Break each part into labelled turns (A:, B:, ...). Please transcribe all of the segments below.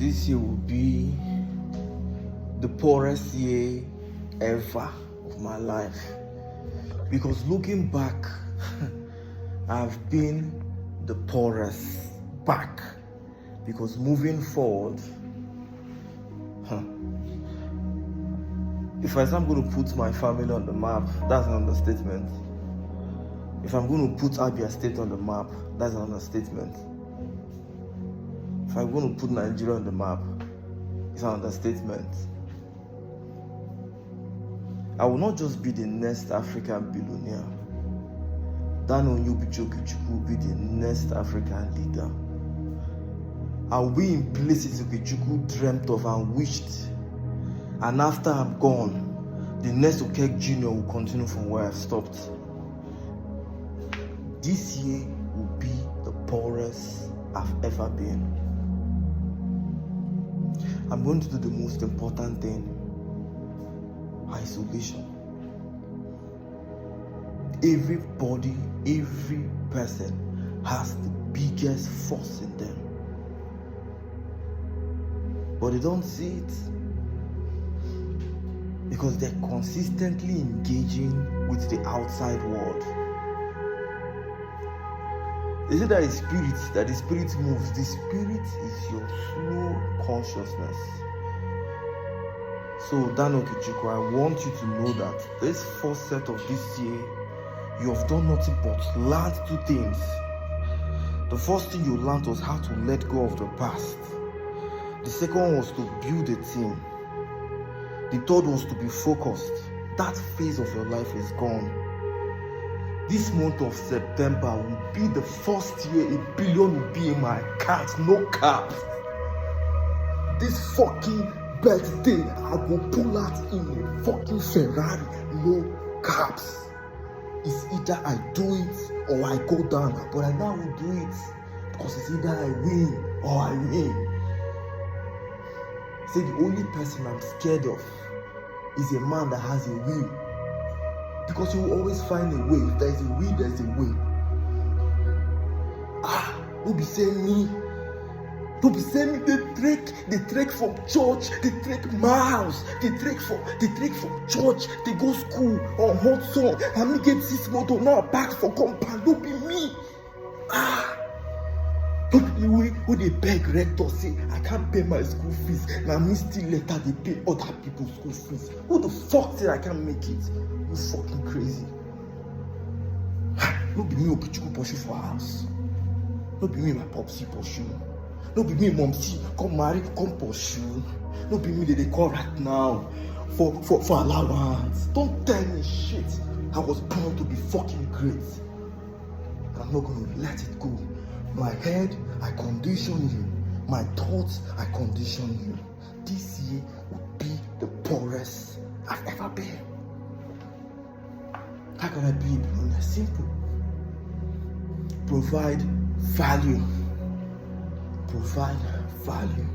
A: This year will be the poorest year ever of my life, because looking back, I've been the poorest back, because moving forward, if I say I'm going to put my family on the map, that's an understatement. If I'm going to put Abia State on the map, that's an understatement. If I'm going to put Nigeria on the map, it's an understatement. I will not just be the next African billionaire. Dannyokec will be the next African leader. I will be in places Okechukwu dreamt of and wished. And after I'm gone, the next Okec Jr. will continue from where I've stopped. This year will be the poorest I've ever been. I'm going to do the most important thing: isolation. Everybody, every person has the biggest force in them, but they don't see it because they're consistently engaging with the outside world. They say that the spirit moves. The spirit is your slow consciousness. So Dannyokec, I want you to know that this first set of this year, you have done nothing but learn two things. The first thing you learned was how to let go of the past. The second one was to build a team. The third was to be focused. That phase of your life is gone. This month of September will be the first year $1 billion will be in my account, no cap. This fucking birthday, I will pull out in a fucking Ferrari, no caps. It's either I do it or I go down, but I now will do it because it's either I win or I win. Say the only person I'm scared of is a man that has a will. Because you will always find a way. If there is a will, there is a way. Don't be saying me. Don't be saying me. They trek from church. They trek miles. They trek from church. They go school on hot sun. And me get 6 motor now back for compound. Don't be me. Don't be me who they beg rector say I can't pay my school fees. Now me still later they pay other people's school fees. Who the fuck said I can't make it? You fucking crazy. No be me Okechukwu pursue for house. No be me my popsy pursue. No be me momsy come marry come pursue. No be me they call right now for allowance. Don't tell me shit. I was born to be fucking great. I'm not gonna let it go. My head, I condition you. My thoughts, I condition you. This year will be the poorest I've ever been. How can I be a billionaire? Simple. Provide value. Provide value.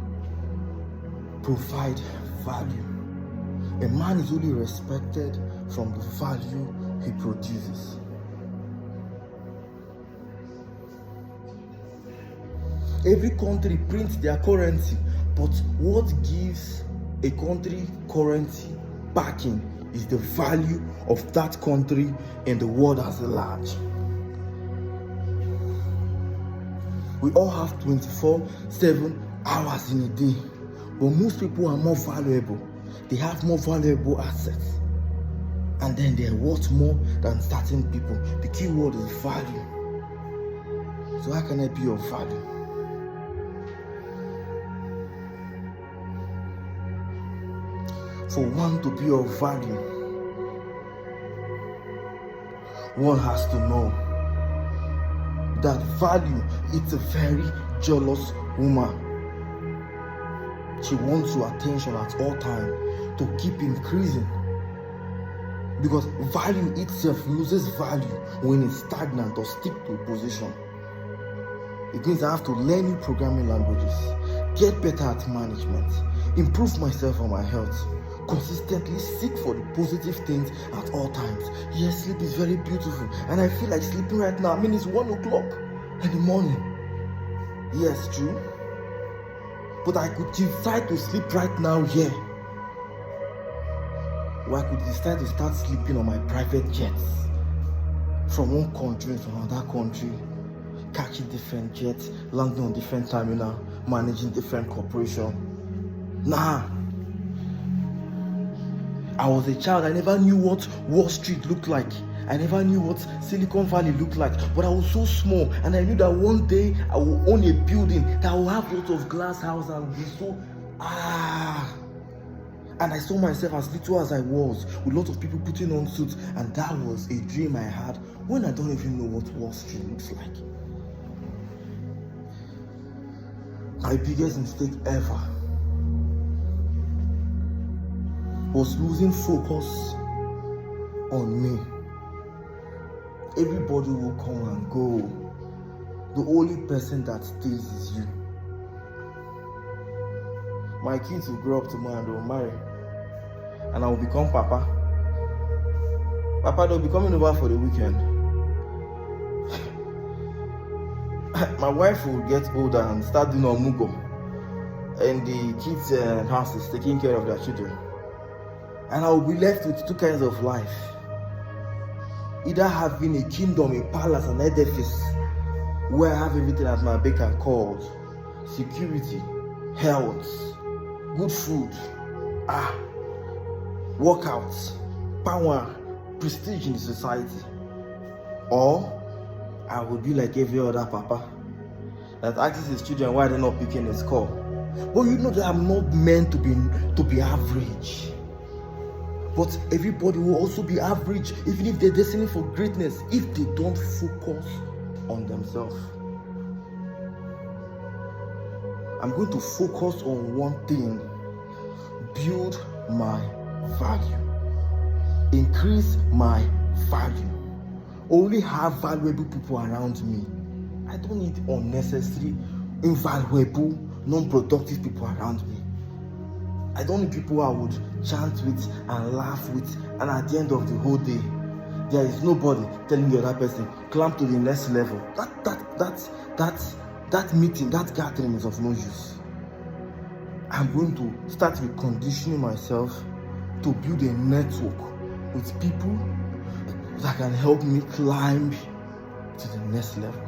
A: Provide value. A man is only respected from the value he produces. Every country prints their currency, but what gives a country currency backing is the value of that country in the world as a large. We all have 24/7 hours in a day, but most people are more valuable. They have more valuable assets, and then they're worth more than certain people. The key word is value. So how can I be of value? For one to be of value, one has to know that value is a very jealous woman. She wants your attention at all times to keep increasing, because value itself loses value when it's stagnant or stick to a position. It means I have to learn new programming languages, get better at management, improve myself on my health, consistently seek for the positive things at all times. Yes, sleep is very beautiful, and I feel like sleeping right now. I mean, it's 1 o'clock in the morning. Yes, true. But I could decide to sleep right now here. Or I could decide to start sleeping on my private jets. From one country to another country. Catching different jets, landing on different terminal, managing different corporation. Nah. I was a child. I never knew what Wall Street looked like. I never knew what Silicon Valley looked like. But I was so small, and I knew that one day I will own a building that will have lots of glass house and be so And I saw myself as little as I was, with lots of people putting on suits, and that was a dream I had when I don't even know what Wall Street looks like. My biggest mistake ever was losing focus on me. Everybody will come and go. The only person that stays is you. My kids will grow up tomorrow and they will marry. And I will become Papa. Papa, they'll be coming over for the weekend. My wife will get older and start doing omugo. And the kids' house is taking care of their children. And I will be left with two kinds of life. Either having a kingdom, a palace, an edifice, where I have everything at my beck and call. Security, health, good food, workouts, power, prestige in the society. Or I would be like every other papa that asks his children why they're not picking his call. But you know that I'm not meant to be average. But everybody will also be average, even if they're destined for greatness, if they don't focus on themselves. I'm going to focus on one thing: build my value, increase my value, only have valuable people around me. I don't need unnecessary, invaluable, non-productive people around me. I don't need people I would chant with and laugh with, and at the end of the whole day, there is nobody telling the other person, climb to the next level. That meeting, that gathering is of no use. I'm going to start reconditioning myself to build a network with people that can help me climb to the next level.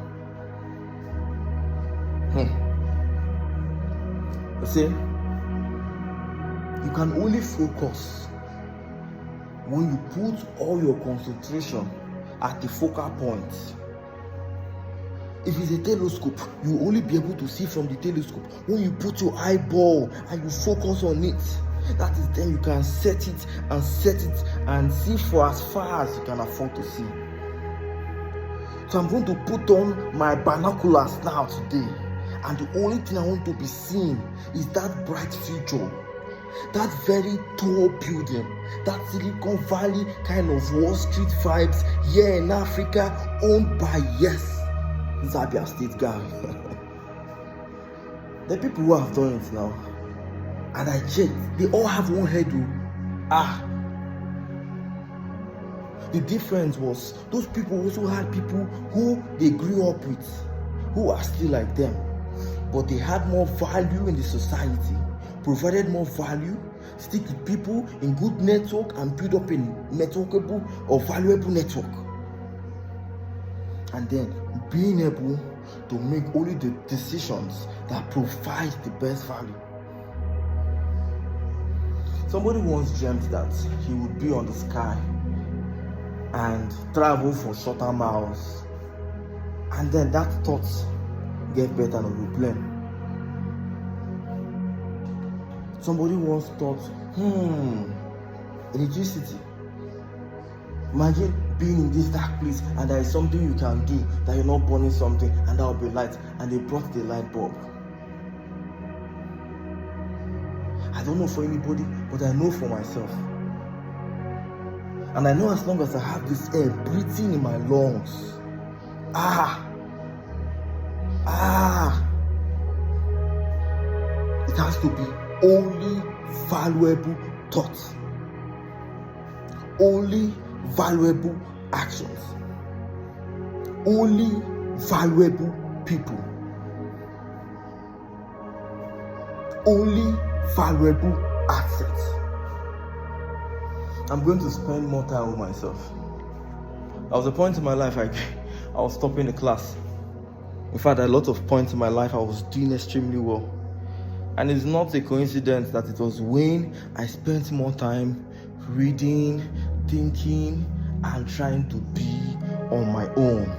A: You see, you can only focus when you put all your concentration at the focal point. If it's a telescope, you will only be able to see from the telescope. When you put your eyeball and you focus on it, that is then you can set it and see for as far as you can afford to see. So I'm going to put on my binoculars now today, and the only thing I want to be seeing is that bright future, that very tall building, that Silicon Valley kind of Wall Street vibes here in Africa, owned by Zambia State guy. The people who have done it now, and I checked, they all have one head. The difference was those people also had people who they grew up with, who are still like them, but they had more value in the society, provided more value, stick with people in good network, and build up a networkable or valuable network. And then being able to make only the decisions that provide the best value. Somebody once dreamt that he would be on the sky and travel for shorter miles, and then that thought get better on the plane. Somebody once thought, electricity. Imagine being in this dark place and there is something you can do, that you're not burning something, and that will be light, and they brought the light bulb. I don't know for anybody, but I know for myself. And I know as long as I have this air breathing in my lungs, it has to be only valuable thoughts, only valuable actions, only valuable people. only valuable asset. I'm going to spend more time with myself. There was a point in my life I was topping the class. In fact, at a lot of points in my life I was doing extremely well. And it's not a coincidence that it was when I spent more time reading, thinking, and trying to be on my own.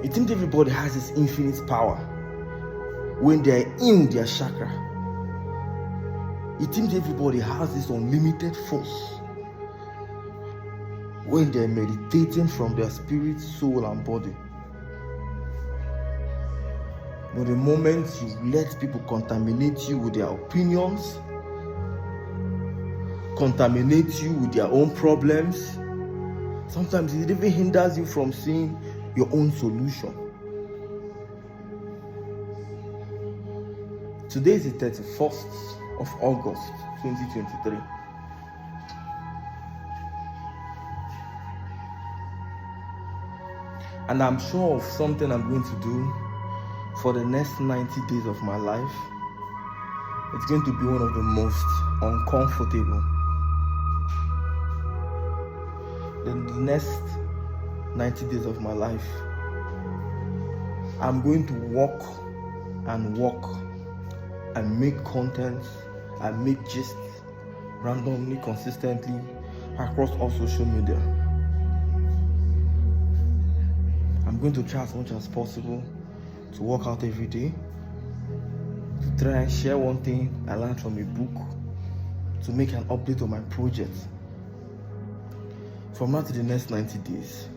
A: You think everybody has this infinite power when they're in their chakra. You think everybody has this unlimited force when they're meditating from their spirit, soul, and body. But the moment you let people contaminate you with their opinions, contaminate you with their own problems, sometimes it even hinders you from seeing your own solution. Today is the 31st of August 2023. And I'm sure of something I'm going to do for the next 90 days of my life. It's going to be one of the most uncomfortable. The next 90 days of my life, I'm going to walk and make content and make gists randomly, consistently across all social media. I'm going to try as much as possible to work out every day, to try and share one thing I learned from a book, to make an update on my project. From now to the next 90 days,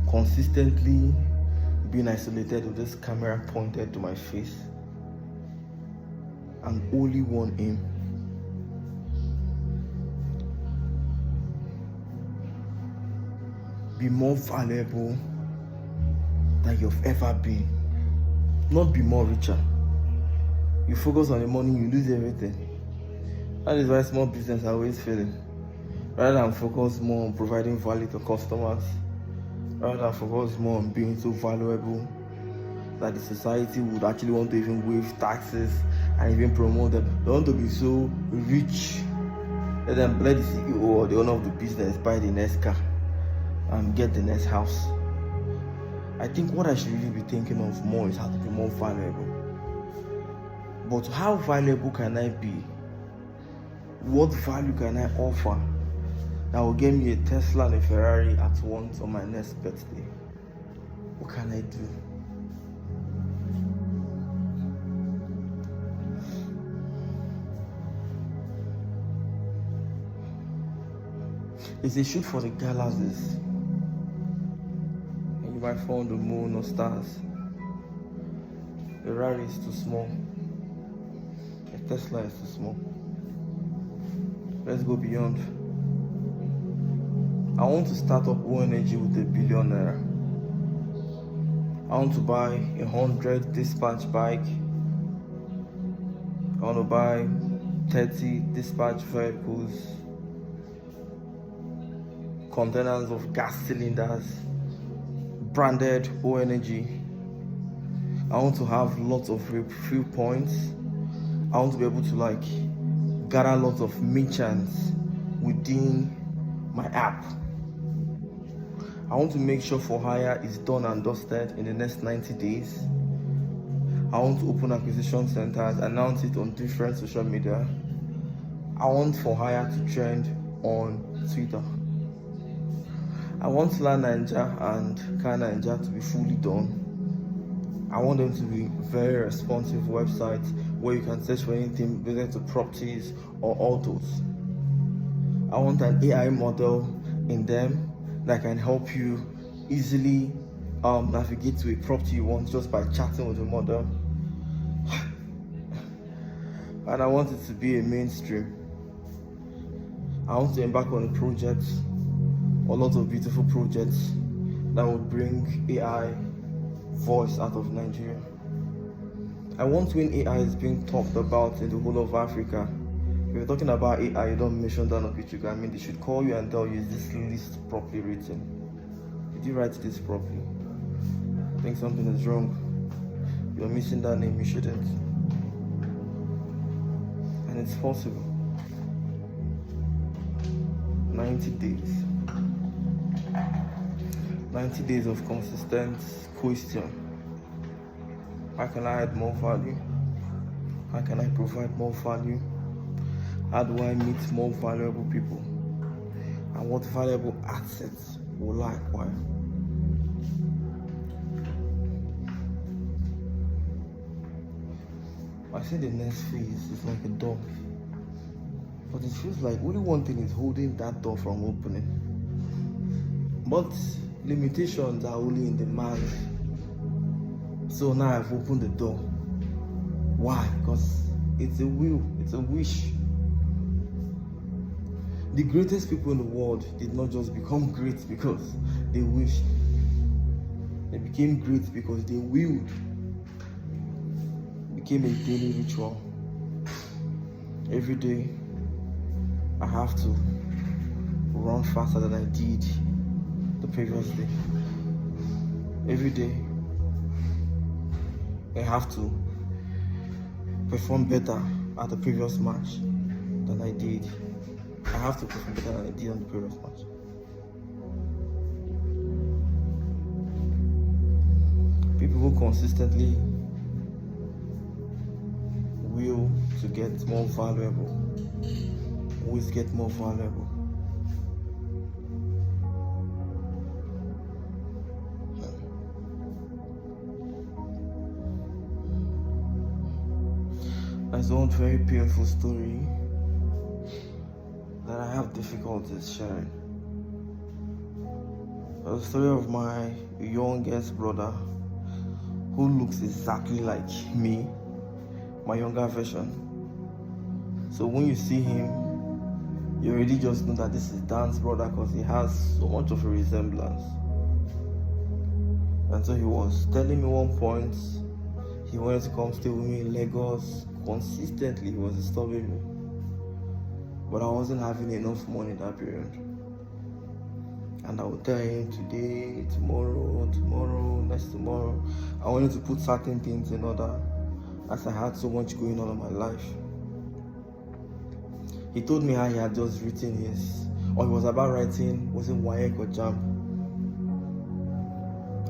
A: consistently being isolated with this camera pointed to my face and only one aim: be more valuable than you've ever been. Not be more richer. You focus on the money, you lose everything. That is why small business are always failing. Rather than focus more on providing value to customers, rather than focus more on being so valuable that the society would actually want to even waive taxes and even promote them. They want to be so rich. Let the CEO or the owner of the business buy the next car and get the next house. I think what I should really be thinking of more is how to be more valuable. But how valuable can I be? What value can I offer that will get me a Tesla and a Ferrari at once on my next birthday? What can I do? It's a shoot for the galaxies. And you might fall on the moon or stars. The Ferrari is too small. The Tesla is too small. Let's go beyond. I want to start up ONG with $1 billion. I want to buy 100 dispatch bike. I want to buy 30 dispatch vehicles, containers of gas cylinders, branded ONG. I want to have lots of refill points. I want to be able to gather lots of merchants within my app. I want to make sure for hire is done and dusted in the next 90 days. I want to open acquisition centers, announce it on different social media. I want for hire to trend on Twitter. I want Land Ninja and Car Ninja to be fully done. I want them to be very responsive websites where you can search for anything related to properties or autos. I want an AI model in them that can help you easily navigate to a property you want just by chatting with the model. And I want it to be a mainstream. I want to embark on a project, a lot of beautiful projects that will bring AI voice out of Nigeria. I want when AI is being talked about in the whole of Africa. If you're talking about AI, you don't mention down on YouTube. I mean, they should call you and tell you, is this list properly written? Did you write this properly? think something is wrong. You're missing that name, you shouldn't. And it's possible. 90 days. 90 days of consistent question. How can I add more value? How can I provide more value? How do I meet more valuable people? And what valuable assets will I acquire? I say the next phase is like a door. But it feels like only one thing is holding that door from opening. But limitations are only in the mind. So now I've opened the door. Why? Because it's a will, it's a wish. The greatest people in the world did not just become great because they wished. They became great because they willed. It became a daily ritual. Every day, I have to run faster than I did the previous day. Every day, I have to perform better at the previous match than I did. I have to perform better than I did on the previous match. People who consistently will to get more valuable always get more valuable. There's one very painful story that I have difficulties sharing. The story of my youngest brother who looks exactly like me, my younger version. So when you see him, you already just know that this is Dan's brother because he has so much of a resemblance. And so he was telling me one point he wanted to come stay with me in Lagos. Consistently, he was disturbing me. But I wasn't having enough money that period. And I would tell him today, tomorrow, next tomorrow. I wanted to put certain things in order as I had so much going on in my life. He told me how he had just written he was about writing, was it WAEC or JAM?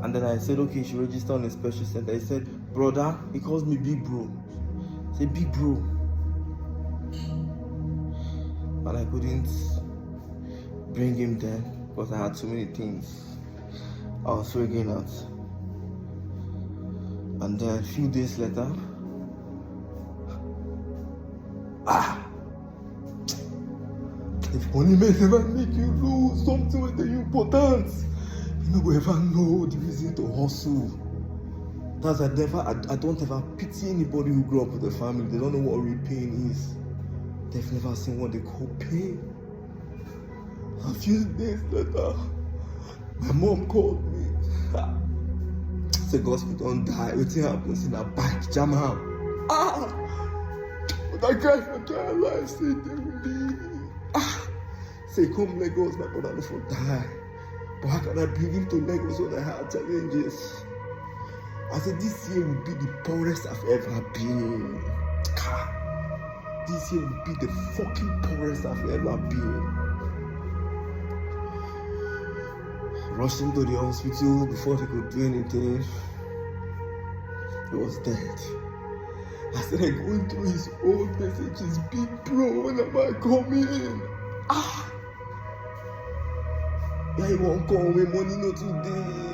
A: And then I said, okay, you should register on a special center. He said, brother, he calls me big bro. I said, big bro. And I couldn't bring him there because I had too many things I was figuring out. And then a few days later, if money may never make you lose something with the important, you don't ever know the reason to hustle. That's I don't ever pity anybody who grew up with a family. They don't know what real pain is. They've never seen what they call pain. A few days later, my mom called me. Say gospel don't die. Everything happens in a bike jam out. But I cried for their life. Say they will leave. Say come Lagos, my brother no for die. But how can I bring him to Lagos when I have challenges? I said this year will be the poorest I've ever been. This year will be the fucking poorest I've ever been. Rushed him to the hospital before he could do anything. He was dead. I started going through his old messages. Big bro, when am I coming? Yeah, he won't call me, money not today.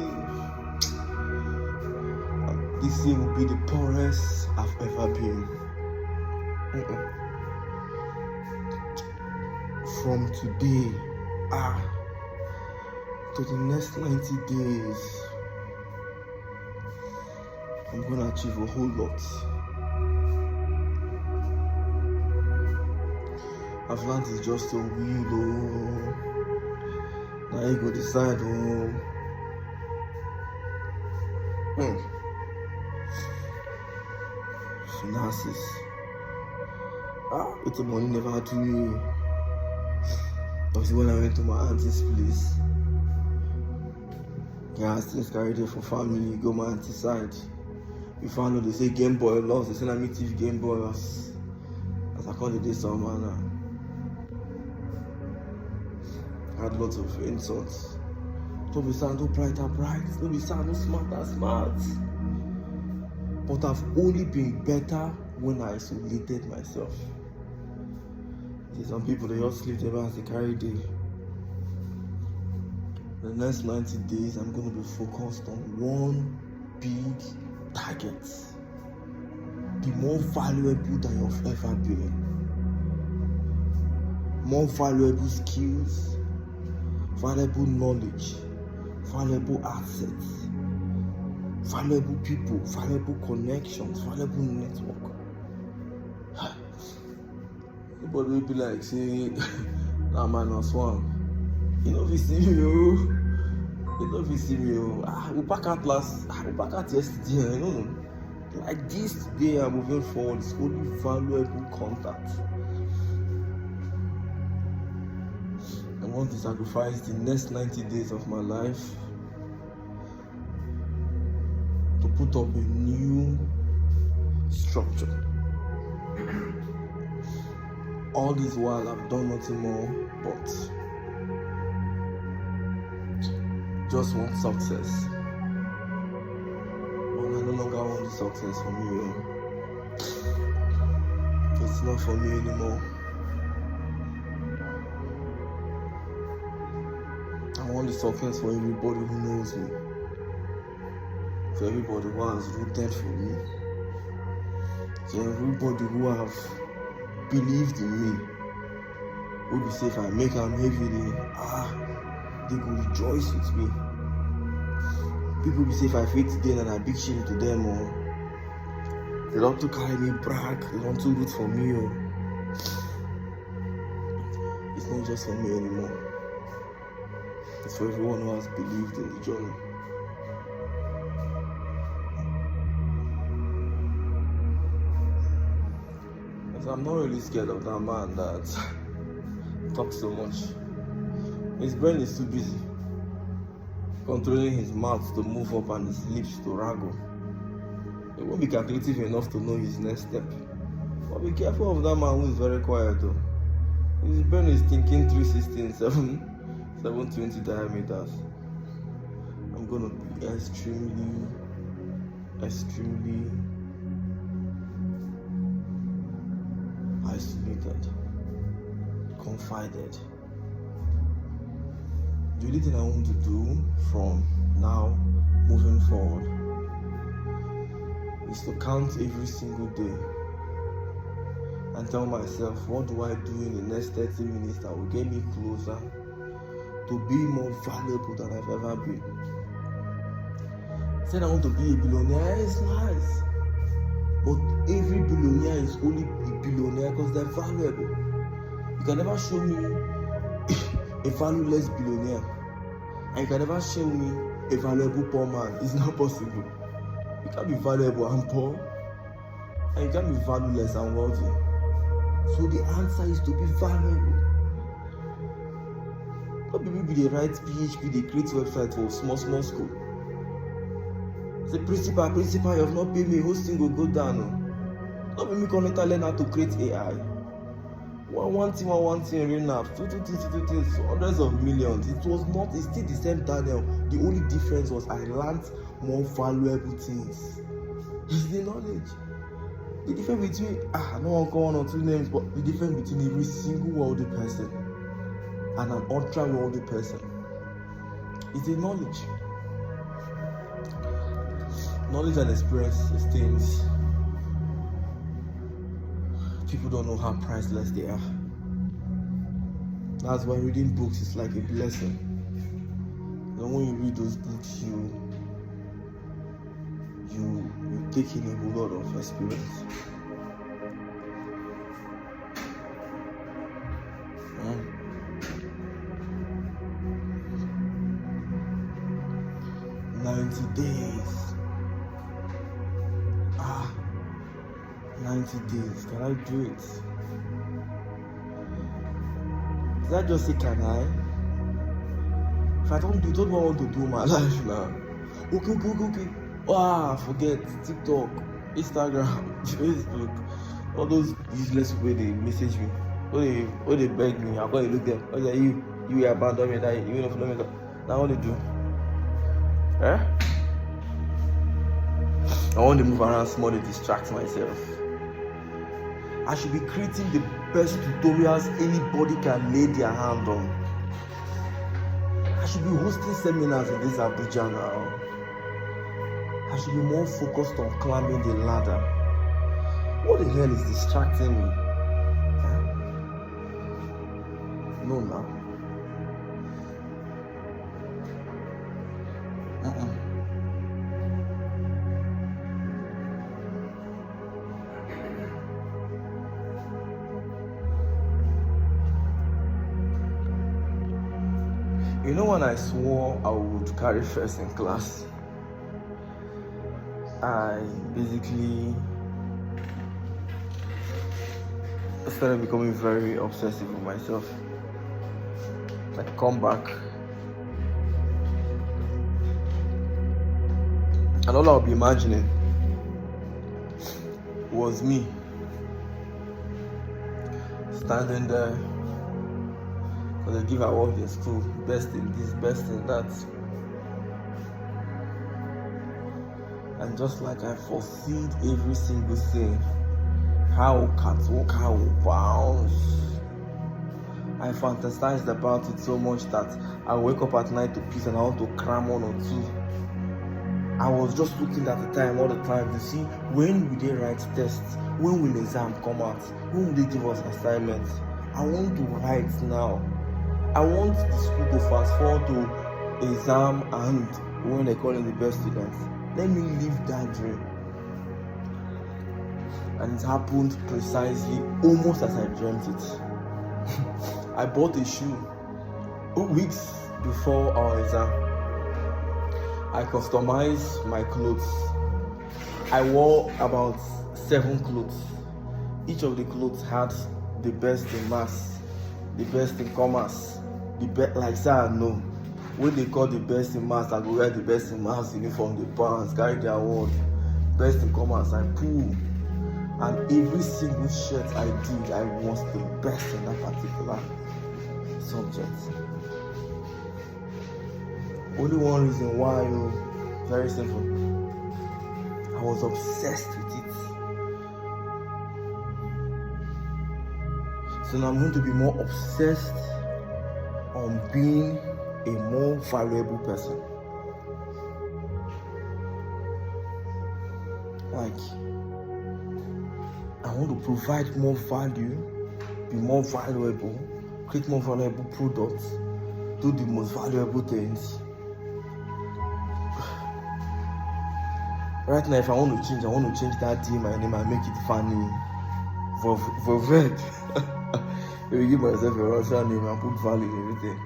A: This year will be the poorest I've ever been. From today, to the next 90 days, I'm gonna achieve a whole lot. I've learned it's just a wheel, now you go decide, finances. It's the money never had to me. That was when I went to my auntie's place. Yeah, things carried there for family, go my auntie side. We found out they say Game Boy lost, they say I meet TV Game Boy as I call it this summer now. I had lots of insults. Don't be sad, don't bright, don't be sad, don't smart. But I've only been better when I isolated myself. See, some people they just sleep ever as they carry day. The next 90 days, I'm going to be focused on one big target. Be more valuable than you've ever been. More valuable skills, valuable knowledge, valuable assets, valuable people, valuable connections, valuable network. Nobody will be like, say, that man was one. You know if you see me, we pack out yesterday, Like this today, I'm moving forward. It's only valuable contact. I want to sacrifice the next 90 days of my life to put up a new structure. All this while, I've done nothing more but just want success. But I no longer want the success for me. It's not for me anymore. I want the success for everybody who knows me. For everybody who has rooted for me. For everybody who have believed in me. Who be say if I make them heavily, they will rejoice with me. People be say if I fail today, then I big shame to them, or they don't to carry me brag, they don't to root for me, or it's not just for me anymore. It's for everyone who has believed in the journey. Because I'm not really scared of that man that talks so much. His brain is too busy controlling his mouth to move up and his lips to wraggle. He won't be calculative enough to know his next step. But be careful of that man who is very quiet though. His brain is thinking 360 and 720 diameters. I'm gonna be extremely isolated, confided. The only thing I want to do from now moving forward is to count every single day and tell myself, what do I do in the next 30 minutes that will get me closer to be more valuable than I've ever been. Said I want to be a billionaire, it's nice. But every billionaire is only a billionaire because they're valuable. You can never show me a valueless billionaire. And you can never show me a valuable poor man. It's not possible. You can't be valuable and poor. And you can't be valueless and wealthy. So the answer is to be valuable. Not people be the right PHP, they create website for small school. Say principal, you have not paid me, hosting will go down. Not me connect and learn how to create AI. One thing, renap, two things, hundreds of millions. It's still the same Daniel. The only difference was I learned more valuable things. It's the knowledge. The difference between, I don't want to call one or two names, but the difference between every single worldly person and an ultra worldly person is the knowledge. Knowledge and experience is things people don't know how priceless they are. That's why reading books is like a blessing. And when you read those books, you take in a whole lot of experience. 90 days. 90 days. Can I do it? Did I just say can I? If I don't do what I want to do in my life now. Okay. Forget TikTok, Instagram, Facebook, all those useless people they message me. Or they beg me, I'm going to look them. Oh yeah, you abandon me, that you don't follow me. Now what they do? I want to move around small to distract myself. I should be creating the best tutorials anybody can lay their hand on. I should be hosting seminars in this Abuja now. I should be more focused on climbing the ladder. What the hell is distracting me? No, now. You know when I swore I would carry first in class, I basically started becoming very obsessive with myself. I come back and all I'll be imagining was me standing there. Because they give award in school, best in this, best in that. And just like I foreseed every single thing, how catwalk, how bounce. I fantasized about it so much that I wake up at night to piss and I want to cram one or two. I was just looking at the time all the time to see when will they write tests, when will exam come out, when will they give us assignments. I want to write now. I want the school to fast forward to exam and when they call in the best students. Let me live that dream. And it happened precisely almost as I dreamt it. I bought a shoe 2 weeks before our exam. I customized my clothes. I wore about 7 clothes. Each of the clothes had the best in maths, the best in commerce, the best, like say I know. When they call the best in maths, I go wear the best in maths uniform, the pants, carry the award. Best in commerce, I pull. And every single shirt I did, I was the best in that particular subject. Only one reason why, very simple. I was obsessed with it. So now I'm going to be more obsessed on being a more valuable person. Like, I want to provide more value, be more valuable, create more valuable products, do the most valuable things. Right now, if I want to change that D in my name and make it Fanny Vovet. If you give myself a Russian name and put value in everything.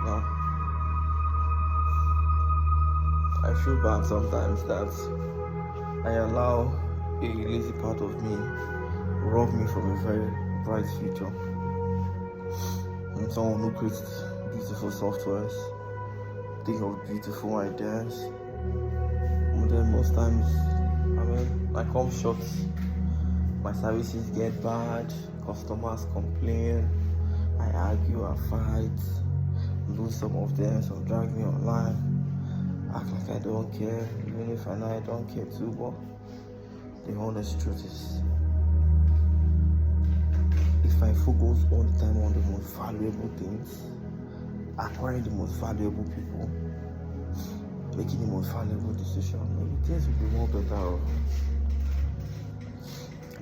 A: Now, I feel bad sometimes that I allow a lazy part of me rob me from a very bright future. I'm someone who creates beautiful softwares, think of beautiful ideas, but then most times, I come short. My services get bad, customers complain, I argue, I fight, lose some of them, some drag me online, act like I don't care, even if I know I don't care too, but the honest truth is, if I focus all the time on the most valuable things, acquiring the most valuable people, making the most valuable decisions, maybe things will be more better.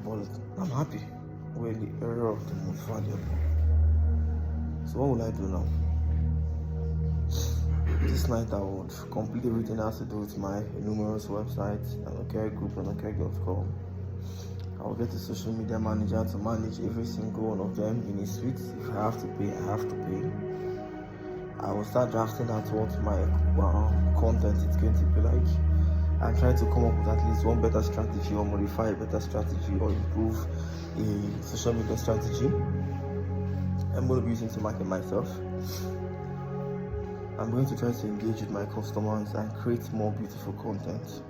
A: But I'm happy with the area of the most valuable. So what will I do now? This night I would complete everything that has to do with my numerous websites, Dannyokec group, Dannyokec.com. I will get the social media manager to manage every single one of them in his suite. If I have to pay, I have to pay. I will start drafting out what my content is going to be like. I try to come up with at least one better strategy, or modify a better strategy, or improve a social media strategy. I'm going to be using to market myself. I'm going to try to engage with my customers and create more beautiful content.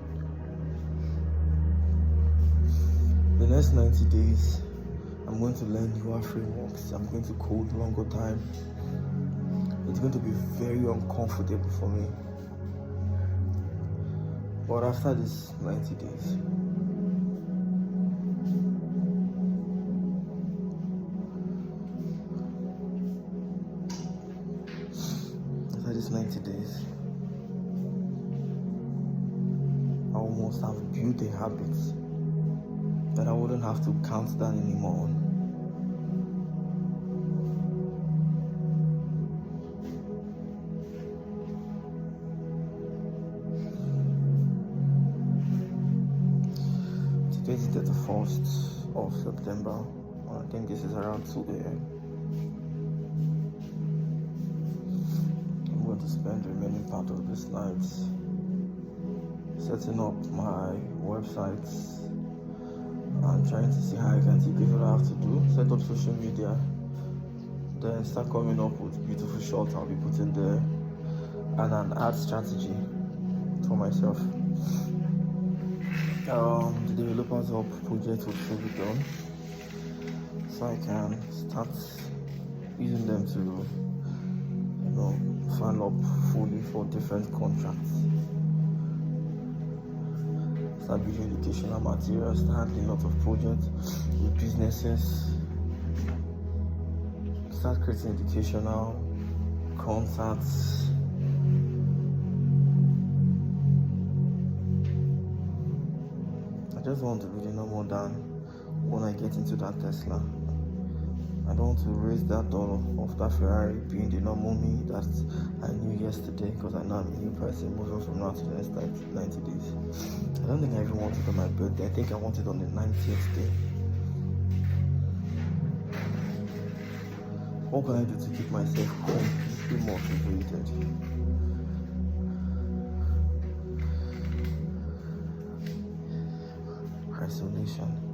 A: The next 90 days, I'm going to learn newer frameworks. I'm going to code longer time. It's going to be very uncomfortable for me. But after this 90 days, I almost have built a habit that I wouldn't have to count down anymore. Today is the 31st of September. I think this is around 2 a.m. I'm going to spend the remaining part of this night setting up my websites and trying to see how I can take what I have to do, set up social media, then start coming up with beautiful shots I'll be putting there, and an ad strategy for myself. The developers hub project will still be done, so I can start using them to, sign up fully for different contracts. Start building educational materials, start handling lots of projects with businesses, start creating educational concerts. I just want to be the number one when I get into that Tesla. I don't want to raise that door of that Ferrari being the normal me that I knew yesterday, because I know I'm a new person moving from now to the next 90 days. I don't think I even want it on my birthday. I think I want it on the 90th day. What can I do to keep myself completely motivated? Isolation.